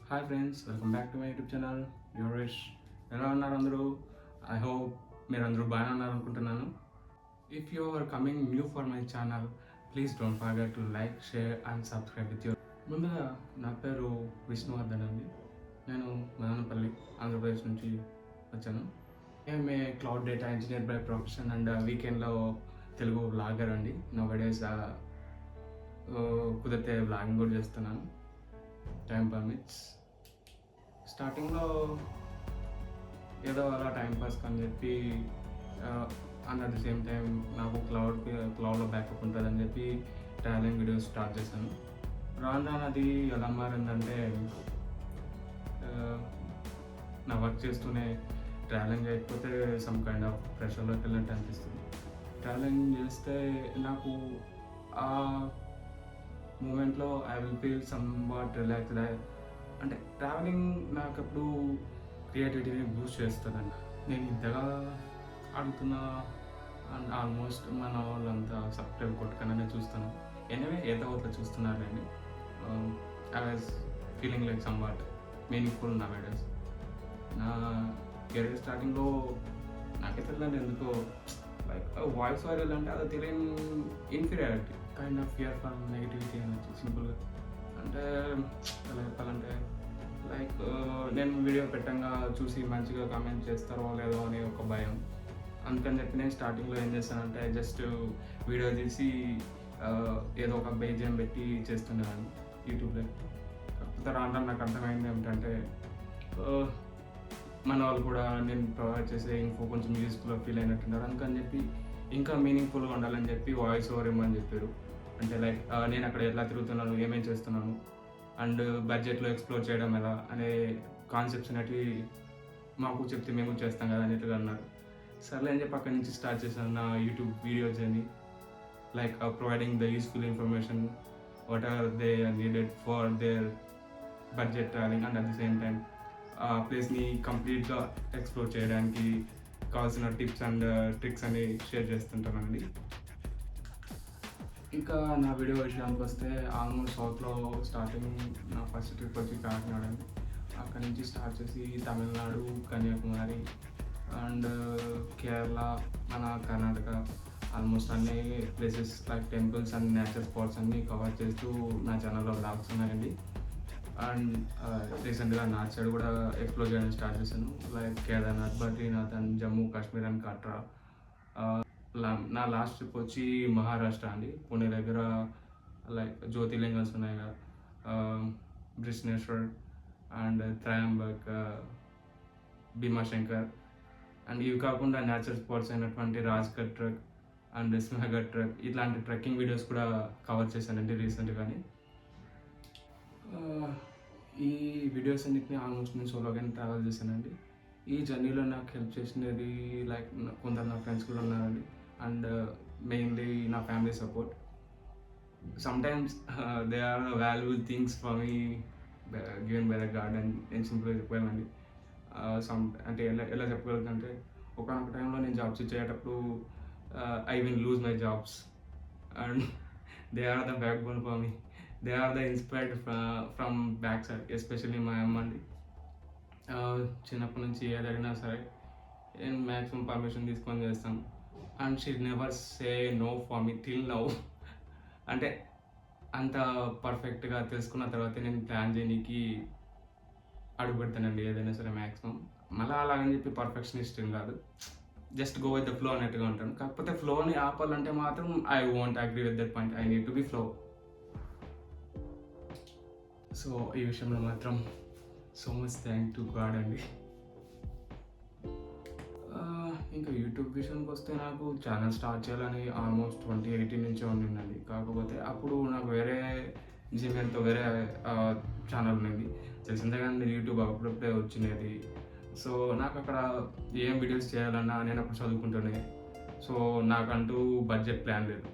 Hi friends, welcome back to my YouTube channel యూరిష్. ఎలా ఉన్నారు అందరూ? ఐ హోప్ మీరు అందరూ బాగానే ఉన్నారు అనుకుంటున్నాను. If you are coming new for my channel, please don't forget to like, share and subscribe with your. ముందుగా నా పేరు విష్ణువర్ధన్ అండి. నేను మదనపల్లి, ఆంధ్రప్రదేశ్ నుంచి వచ్చాను. I'm a cloud data engineer by profession and వీకెండ్లో తెలుగు వ్లాగర్ అండి. నౌ-a-డేస్ కుదిరితే వ్లాగింగ్ కూడా చేస్తున్నాను, టైం పర్మిట్స్. స్టార్టింగ్లో ఏదో అలా టైం పాస్ అని చెప్పి and at the same time నాకు క్లౌడ్లో బ్యాకప్ ఉంటుందని చెప్పి ట్రావెలింగ్ వీడియోస్ స్టార్ట్ చేశాను. రాను అది ఎలా మారిందంటే నా వర్క్ చేస్తూనే ట్రావెలింగ్ చేయకపోతే సమ్ కైండ్ ఆఫ్ ప్రెషర్లోకి వెళ్ళినట్టు అనిపిస్తుంది. ట్రావెలింగ్ చేస్తే నాకు ఆ మూమెంట్లో I will feel some what relaxed. అంటే ట్రావెలింగ్ నాకు అప్పుడు క్రియేటివిటీని బూస్ట్ చేస్తుందండి. నేను ఇంతగా ఆడుతున్నా అండ్ ఆల్మోస్ట్ మన వాళ్ళంతా సబ్స్క్రైబ్ కొట్టుకనే చూస్తాను. ఎనివే ఏదో ఒకటి చూస్తున్నారండి. I was feeling like some what meaningful నా వీడియోస్. నా కెరీర్ స్టార్టింగ్లో నాకైతే తెలియదు ఎందుకో లైక్ వాయిస్ వైరల్ అంటే అది తెలియని inferiority, kind of fear for negativity అనొచ్చు సింపుల్గా. అంటే ఎలా చెప్పాలంటే లైక్ నేను వీడియో పెట్టంగా చూసి మంచిగా కామెంట్ చేస్తారో లేదో అనే ఒక భయం. అందుకని చెప్పి నేను స్టార్టింగ్లో ఏం చేస్తానంటే జస్ట్ వీడియో తీసి ఏదో ఒక బీజిఎం పెట్టి చేస్తున్నాను యూట్యూబ్లో. కాకపోతే రాను నాకు అర్థమైంది ఏమిటంటే మన వాళ్ళు కూడా నేను ప్రొవైడ్ చేసే ఇన్ఫో కొంచెం యూస్ఫుల్గా ఫీల్ అయినట్టున్నారు. అందుకని చెప్పి ఇంకా మీనింగ్ఫుల్గా ఉండాలని చెప్పి వాయిస్ ఓవర్ ఇవ్వమని చెప్పారు. అంటే లైక్ నేను అక్కడ ఎలా తిరుగుతున్నాను, ఏమేం చేస్తున్నాను అండ్ బడ్జెట్లో ఎక్స్ప్లోర్ చేయడం ఎలా అనే కాన్సెప్ట్స్ అనేవి మాకు చెప్తే మేము చేస్తాం కదా అన్నట్టుగా అన్నారు. సర్లే అని చెప్పి అక్కడి నుంచి స్టార్ట్ చేశాను నా YouTube video journey. Like providing the useful information what are they needed for their budget travelling and at the same time ఆ ప్లేస్ని కంప్లీట్గా ఎక్స్ప్లోర్ చేయడానికి కావాల్సిన టిప్స్ అండ్ ట్రిక్స్ అని షేర్ చేస్తుంటానండి. ఇంకా నా వీడియో విషయానికి వస్తే ఆల్మోస్ట్ సౌత్లో స్టార్టింగ్ నా ఫస్ట్ ట్రిప్ వచ్చి కాకినాడ అండి. అక్కడి నుంచి స్టార్ట్ చేసి తమిళనాడు, కన్యాకుమారి అండ్ కేరళ, మన కర్ణాటక ఆల్మోస్ట్ అన్ని places like temples and nature spots అన్నీ కవర్ చేస్తూ నా ఛానల్లో వ్లాగ్స్ ఉన్నాయండి. అండ్ రీసెంట్గా నార్త్ సైడ్ కూడా ఎక్స్ప్లోర్ చేయడం స్టార్ట్ చేశాను, like Kedarnath, Badrinath and Jammu Kashmir and Katra. నా లాస్ట్ ట్రిప్ వచ్చి మహారాష్ట్ర అండి. పుణే దగ్గర లైక్ జ్యోతిర్లింగల్స్ ఉన్నాయి కదా, బ్రిస్నేశ్వర్ అండ్ త్రయంబక్, భీమాశంకర్ అండ్ ఇవి కాకుండా నేచురల్ స్పాట్స్ అయినటువంటి Rajgarh trek and Sinhagad trek ఇట్లాంటి ట్రెక్కింగ్ వీడియోస్ కూడా కవర్ చేశానండి రీసెంట్గానే. ఈ వీడియోస్ అన్నిటిని ఆల్మోస్ట్ నేను సోలోగానే ట్రావెల్ చేశానండి. ఈ జర్నీలో నాకు హెల్ప్ చేసినది లైక్ కొందరు నా ఫ్రెండ్స్ కూడా ఉన్నారండి అండ్ మెయిన్లీ నా family support. Sometimes they are valuable things for me given by the God అని నేను సింపుల్గా చెప్పానండి. అంటే ఎలా చెప్పగలుగుతుంటే ఒకనొక టైంలో నేను జాబ్స్ చేసేటప్పుడు I will lose my jobs and they are the backbone for me. They are the inspired from back side, especially మా అమ్మ అండి. చిన్నప్పటి నుంచి ఏదైనా సరే నేను మ్యాక్సిమం పర్మిషన్ తీసుకొని చేస్తాను and she never say no for me till now. అంటే అంత పర్ఫెక్ట్గా తెలుసుకున్న తర్వాత నేను ప్లాన్ చేయడానికి అడుగు పెడతానండి ఏదైనా సరే మ్యాక్సిమం. మళ్ళీ అలాగని చెప్పి పర్ఫెక్షనిస్ట్ కాదు, just go with the flow అన్నట్టుగా ఉంటాను. కాకపోతే ఫ్లోని ఆపాలంటే మాత్రం I won't agree with that point, I need to be flow. So ఈ విషయంలో మాత్రం so much thank to God అండి. ఇంకా యూట్యూబ్ విషయానికి వస్తే నాకు ఛానల్ స్టార్ట్ చేయాలని ఆల్మోస్ట్ 2018 నుంచే ఉండిందండి. కాకపోతే అప్పుడు నాకు వేరే జీమెయిల్తో వేరే ఛానల్ ఉన్నది, తెలిసిందే కానీ యూట్యూబ్ అప్పుడప్పుడే వచ్చినది. సో నాకు అక్కడ ఏం వీడియోస్ చేయాలన్నా నేను అప్పుడు చదువుకుంటున్నాయి. సో నాకంటూ బడ్జెట్ ప్లాన్ లేదు.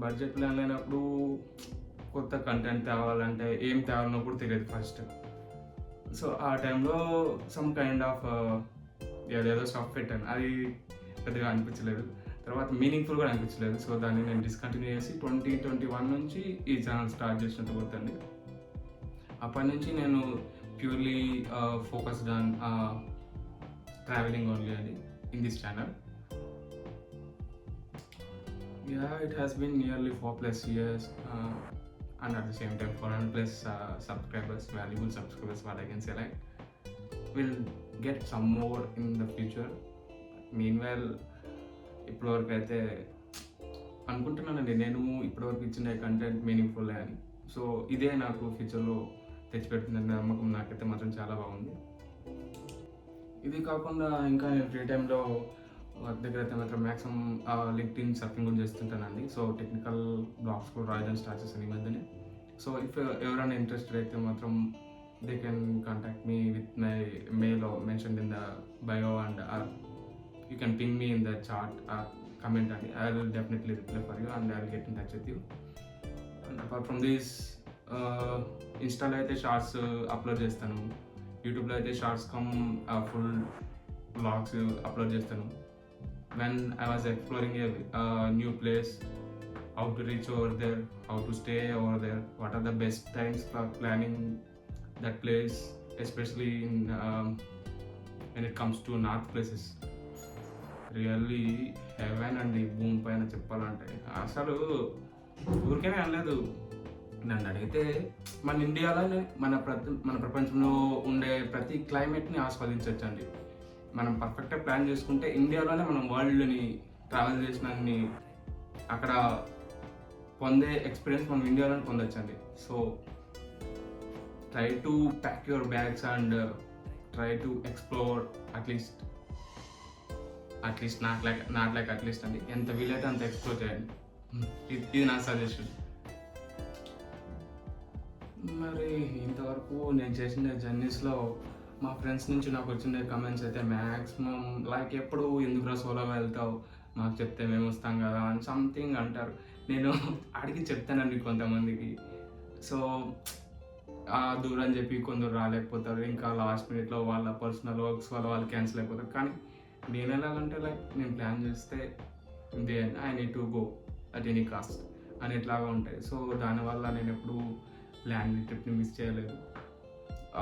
బడ్జెట్ ప్లాన్ లేనప్పుడు కొత్త కంటెంట్ తేవాలంటే ఏం తేవాలన్నప్పుడు తెలియదు ఫస్ట్. సో ఆ టైంలో సమ్ కైండ్ ఆఫ్ ఏదేదో స్టాప్ పెట్టాను, అది పెద్దగా అనిపించలేదు. తర్వాత మీనింగ్ఫుల్ కూడా అనిపించలేదు. సో దాన్ని నేను డిస్కంటిన్యూ చేసి 2021 నుంచి ఈ ఛానల్ స్టార్ట్ చేసినట్టు గుర్తండి. అప్పటి నుంచి నేను purely focused on traveling only అండి in this channel. It has been nearly 4+ years, and at the same time 400+ subscribers, valuable subscribers, what I can say. Like, we'll get some more in the future. Meanwhile, ఇప్పటివరకు అయితే అనుకుంటున్నానండి నేను ఇప్పటివరకు ఇచ్చిన content meaningful అని. So ఇదే నాకు ఫ్యూచర్లో తెచ్చిపెడుతుందని నమ్మకం నాకైతే మాత్రం చాలా బాగుంది. ఇది కాకుండా ఇంకా నేను ఫ్రీ టైంలో వర్క్ దగ్గర అయితే మాత్రం మ్యాక్సిమం లింక్డ్ఇన్ సర్ఫింగ్ కూడా చేస్తుంటానండి. సో టెక్నికల్ బ్లాగ్స్ కూడా రాయడం స్టార్ట్ చేశాను ఈ మధ్యనే. సో ఇఫ్ ఎవరైనా ఇంట్రెస్టెడ్ అయితే మాత్రం they can contact me with my mail mention in the bio, and you can ping me in the chat or comment, and I will definitely reply for you and I will get in touch with you. And apart from this, Insta lo aithe shorts upload chestanu, YouTube lo aithe shorts full vlogs upload chestanu. When I was exploring a new place, how to reach over there, how to stay over there, what are the best times for planning that place, especially in when it comes to north places. Really heaven అండి భూమి పైన చెప్పాలంటే. అసలు ఊరికేనే అనలేదు, నన్ను అడిగితే మన ఇండియాలోనే మన ప్రపంచంలో ఉండే ప్రతి క్లైమేట్ని ఆస్వాదించవచ్చండి. మనం పర్ఫెక్ట్గా ప్లాన్ చేసుకుంటే ఇండియాలోనే మనం వరల్డ్ని ట్రావెల్ చేసినన్ని అక్కడ పొందే ఎక్స్పీరియన్స్ మనం ఇండియాలోనే పొందొచ్చండి. So try to pack your bags and try to explore at least not like at least అండి, ఎంత వీలైతే అంత ఎక్స్ప్లోర్ చేయండి. ఇది నా సజెషన్. మరి ఇంతవరకు నేను చేసిన జర్నీస్లో మా ఫ్రెండ్స్ నుంచి నాకు వచ్చిన కమెంట్స్ అయితే మ్యాక్సిమం లైక్ ఎప్పుడు ఎందుకురా సోలోగా వెళ్తావు, మాకు చెప్తే మేము వస్తాం కదా అని సంథింగ్ అంటారు. నేను అడిగి చెప్తానండి కొంతమందికి. సో దూరం చెప్పి కొందరు రాలేకపోతారు, ఇంకా లాస్ట్ మినిట్లో వాళ్ళ పర్సనల్ వర్క్స్ వల్ల వాళ్ళు క్యాన్సిల్ అయిపోతారు. కానీ నేను ఎలాగంటే లైక్ నేను ప్లాన్ చేస్తే I need to go at any cost అని ఎట్లాగా ఉంటాయి. సో దానివల్ల నేను ఎప్పుడు ప్లాన్ ట్రిప్ని మిస్ చేయలేదు.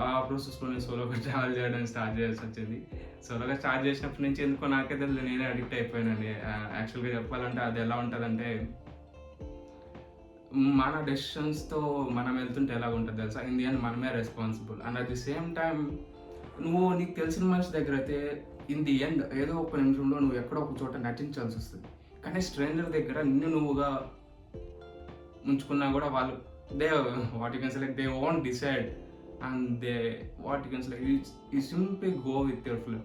ఆ ప్రాసెస్లో నేను సోలోగా ట్రావెల్ చేయడానికి స్టార్ట్ చేయాల్సి వచ్చింది. సోలోగా స్టార్ట్ చేసినప్పటి నుంచి ఎందుకో నాకే తెలియదు, నేనే అడిక్ట్ అయిపోయానండి. యాక్చువల్గా చెప్పాలంటే అది ఎలా ఉంటుందంటే, మన డెసిషన్స్తో మనం వెళ్తుంటే ఎలాగ ఉంటుంది తెలుసా, ఇన్ ది ఎండ్ మనమే responsible. And at the same time నీకు తెలిసిన మనిషి దగ్గర అయితే ఇన్ ది ఎండ్ ఏదో ఒక నిమిషంలో నువ్వు ఎక్కడో ఒక చోట నటించాల్సి వస్తుంది. కానీ స్ట్రేంజర్ దగ్గర నువ్వుగా ఉంచుకున్నా కూడా వాళ్ళు what you can say like they won't decide, and they what you can say like you simply go with your flow.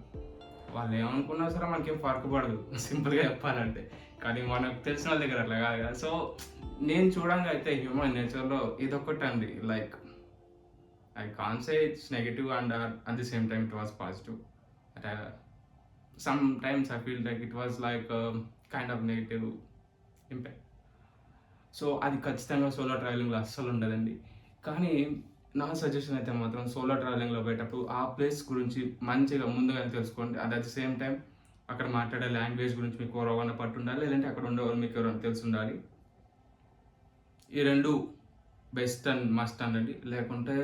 వాళ్ళు ఏమనుకున్నా సరే మనకేం ఫరక్ పడదు సింపుల్గా చెప్పాలంటే. కానీ మనకు తెలిసిన వాళ్ళ దగ్గర అట్లా కాదు కదా. సో నేను చూడంగా అయితే హ్యూమన్ నేచర్లో ఇదొక్కటి అండి, like I can't say it's negative, and at the same time it was positive. Sometimes I feel like it was like a kind of negative impact. So అది ఖచ్చితంగా సోలో ట్రావెలింగ్లో అస్సలు ఉండదండి. కానీ నా సజెషన్ అయితే మాత్రం సోలో ట్రావెలింగ్లో పోయేటప్పుడు ఆ ప్లేస్ గురించి మంచిగా ముందుగా తెలుసుకోండి. అట్ ద సేమ్ టైం అక్కడ మాట్లాడే లాంగ్వేజ్ గురించి మీకు ఎవరైనా పట్టు ఉండాలి, లేదంటే అక్కడ ఉండేవాళ్ళు మీకు ఎవరైనా తెలిసి ఉండాలి. ఈ రెండు బెస్ట్ అండ్ మస్ట్ అనండి. లేకుంటే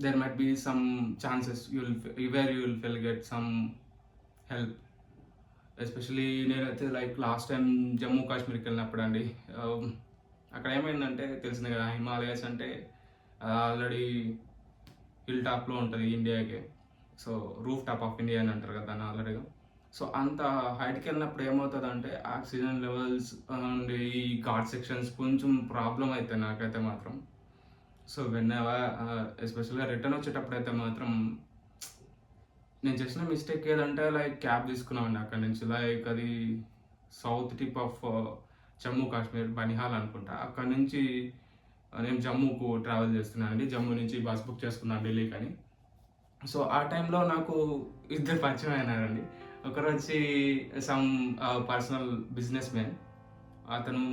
there might be some chances you will fail get some help. Especially నేనైతే లైక్ లాస్ట్ టైం జమ్మూ కాశ్మీర్కి వెళ్ళినప్పుడు అండి, అక్కడ ఏమైందంటే తెలిసింది కదా, హిమాలయస్ అంటే ఆల్రెడీ హిల్ టాప్లో ఉంటుంది ఇండియాకి. So roof top of India అని అంటారు కదా దాన్ని ఆల్రెడీగా. సో అంత హైట్కి వెళ్ళినప్పుడు ఏమవుతుందంటే ఆక్సిజన్ లెవెల్స్ అండ్ ఈ ఘాట్ సెక్షన్స్ కొంచెం ప్రాబ్లం అవుతాయి నాకైతే మాత్రం. సో ఎస్పెషల్గా రిటర్న్ వచ్చేటప్పుడు అయితే మాత్రం నేను చేసిన మిస్టేక్ ఏదంటే లైక్ క్యాబ్ తీసుకున్నామండి అక్కడ నుంచి. లైక్ అది south tip of Jammu Kashmir, Banihal అనుకుంటా. అక్కడ నుంచి నేను జమ్మూకు ట్రావెల్ చేస్తున్నానండి. జమ్మూ నుంచి బస్ బుక్ చేసుకున్నాను ఢిల్లీకి అని. సో ఆ టైంలో నాకు ఇద్దరు పరిచయం అయినారండి. ఒకరు వచ్చి సమ్ పర్సనల్ బిజినెస్ మ్యాన్, అతను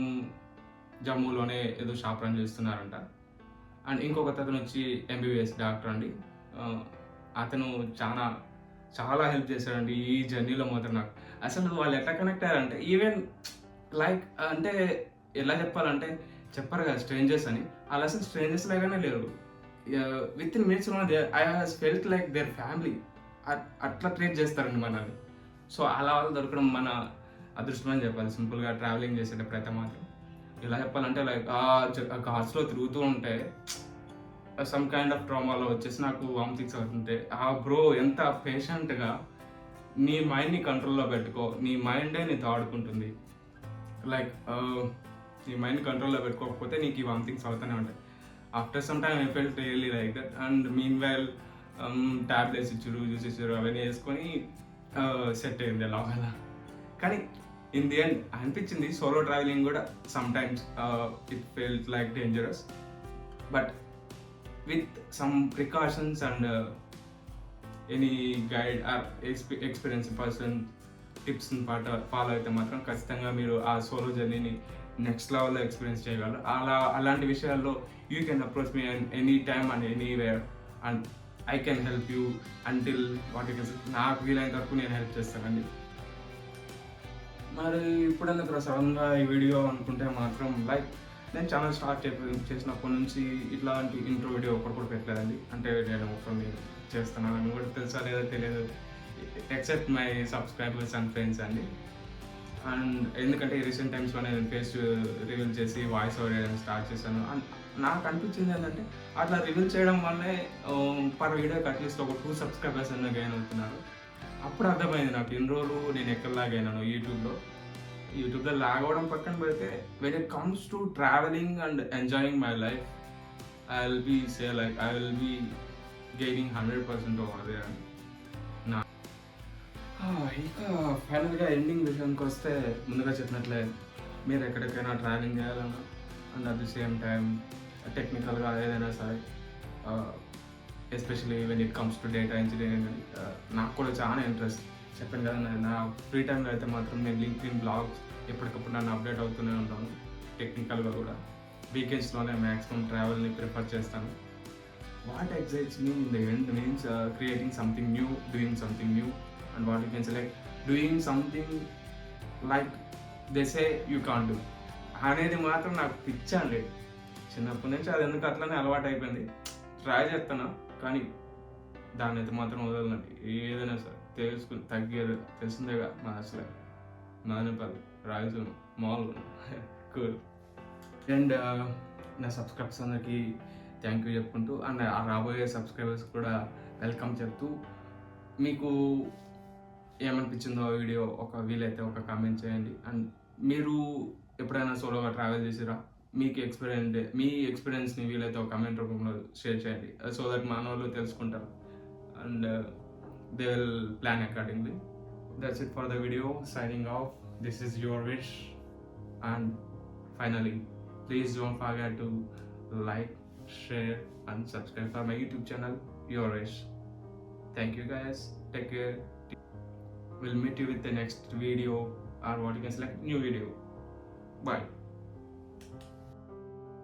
జమ్మూలోనే ఏదో షాప్ రన్ చేస్తున్నారంట. అండ్ ఇంకొక అతను వచ్చి MBBS డాక్టర్ అండి. అతను చాలా హెల్ప్ చేశాడండి ఈ జర్నీలో మాత్రం. నాకు అసలు వాళ్ళు ఎట్లా కనెక్ట్ అయ్యారంటే, ఈవెన్ లైక్ అంటే ఎలా చెప్పాలంటే చెప్పారు కదా స్ట్రేంజర్స్ అని, వాళ్ళు అసలు స్ట్రేంజర్స్ లాగానే లేరు. విత్ ఇన్ మినిట్స్లో I has felt like their family. అట్లా ట్రీట్ చేస్తారండి మనల్ని. సో అలా వాళ్ళు దొరకడం మన అదృష్టం అని చెప్పాలి. సింపుల్గా ట్రావెలింగ్ చేసేటప్పుడు అయితే మాత్రం ఇలా చెప్పాలంటే లైక్ కార్స్లో తిరుగుతూ ఉంటే సమ్ కైండ్ ఆఫ్ ట్రామాలో వచ్చేసి నాకు వామిటింగ్స్ అవుతుంటే బ్రో ఎంత పేషెంట్గా నీ మైండ్ని కంట్రోల్లో పెట్టుకో, నీ మైండే నీతో ఆడుకుంటుంది. లైక్ నీ మైండ్ కంట్రోల్లో పెట్టుకోకపోతే నీకు ఈ వామిటింగ్స్ అవుతూనే ఉంటాయి. After some time I felt really like that. And mean while tablets ఇచ్చారు, జ్యూస్ ఇచ్చారు, అవన్నీ వేసుకొని సెట్ అయింది అలా అలా. కానీ ఇన్ ది ఎండ్ అనిపించింది సోలో ట్రావెలింగ్ కూడా sometimes it felt like dangerous, but with some precautions and any guide or experience person టిప్స్ని ఫాలో అయితే మాత్రం ఖచ్చితంగా మీరు ఆ సోలో జర్నీని నెక్స్ట్ లెవెల్లో ఎక్స్పీరియన్స్ చేయగలరు. అలాంటి విషయాల్లో you can approach me any time and anywhere and I can help you until what you can. నాకు వీలైనంత వరకు నేను హెల్ప్ చేస్తానండి. మరి ఇప్పుడెందుకు సడన్గా ఈ వీడియో అనుకుంటే మాత్రం లైక్ నేను ఛానల్ స్టార్ట్ చేసినప్పటి నుంచి ఇట్లాంటి ఇంట్రో వీడియో ఒకటి కూడా పెట్టలేదండి. అంటే నేను ఒకరిని చేస్తున్నాను కూడా తెలుసా లేదా తెలియదు, except my subscribers and friends అండి. అండ్ ఎందుకంటే రీసెంట్ టైమ్స్లో నేను ఫేస్ రివీల్ చేసి వాయిస్ ఓవర్ చేయడం స్టార్ట్ చేశాను. అండ్ నాకు అనిపించింది ఏంటంటే అట్లా రివీల్ చేయడం వల్లే పర్ వీడియోకి అట్లీస్ట్ ఒక 2 సబ్స్క్రైబర్స్ అన్న గెయిన్ అవుతున్నారు. అప్పుడు అర్థమైంది నాకు ఇన్ని రోజులు నేను ఎక్కడ లాగ్ అయినాను యూట్యూబ్లో లాగ్ అవ్వడం పక్కన పెడితే when it comes to travelling and enjoying my life I will be gaining 100% over there అండి. ఇక ఫైనల్గా ఎండింగ్ విషయానికి వస్తే ముందుగా చెప్పినట్లే మీరు ఎక్కడికైనా ట్రావెలింగ్ చేయాలన్నా and at the same time టెక్నికల్గా ఏదైనా సరే especially when it comes to data engineering అని నాకు కూడా చాలా ఇంట్రెస్ట్. చెప్పాను కదా, నా ఫ్రీ టైంలో అయితే మాత్రం నేను లింక్డ్ఇన్ బ్లాగ్స్ ఎప్పటికప్పుడు నన్ను అప్డేట్ అవుతూనే ఉంటాను. టెక్నికల్గా కూడా వీకెండ్స్లోనే మ్యాక్సిమం ట్రావెల్ని ప్రిఫర్ చేస్తాను. What excites me in the end means creating something new, doing something new and what you can say like doing something like they say you can't do అనేది మాత్రం నాకు పిచ్చండి. చిన్నప్పటి నుంచి అది ఎందుకు అట్లనే అలవాటు అయిపోయింది. ట్రై చేస్తాను కానీ దాన్ని అయితే మాత్రం వదలనండి. ఏదైనా సరే తెలుసుకుని తగ్గేది తెలిసిందేగా మా అసలు నానిపల్లి రాయలసీమ మామూలుగా కూల్. అండ్ నా సబ్స్క్రైబర్స్ అందరికీ థ్యాంక్ యూ చెప్పుకుంటూ అండ్ ఆ రాబోయే సబ్స్క్రైబర్స్ కూడా వెల్కమ్ చెప్తూ మీకు ఏమనిపించిందో వీడియో వీలైతే ఒక కామెంట్ చేయండి. అండ్ మీరు ఎప్పుడైనా సోలోగా ట్రావెల్ చేసిరా, మీ ఎక్స్పీరియన్స్ని వీలైతే ఒక కామెంట్ రూపంలో షేర్ చేయండి. సో దట్ మన వాళ్ళు తెలుసుకుంటారు and they will plan accordingly. That's it for the video. Signing off. This is your wish. And finally please don't forget to like, share and subscribe for my YouTube channel, Your Wish. Thank you guys. Take care. We'll meet you with the next video or what you can select new video. Bye.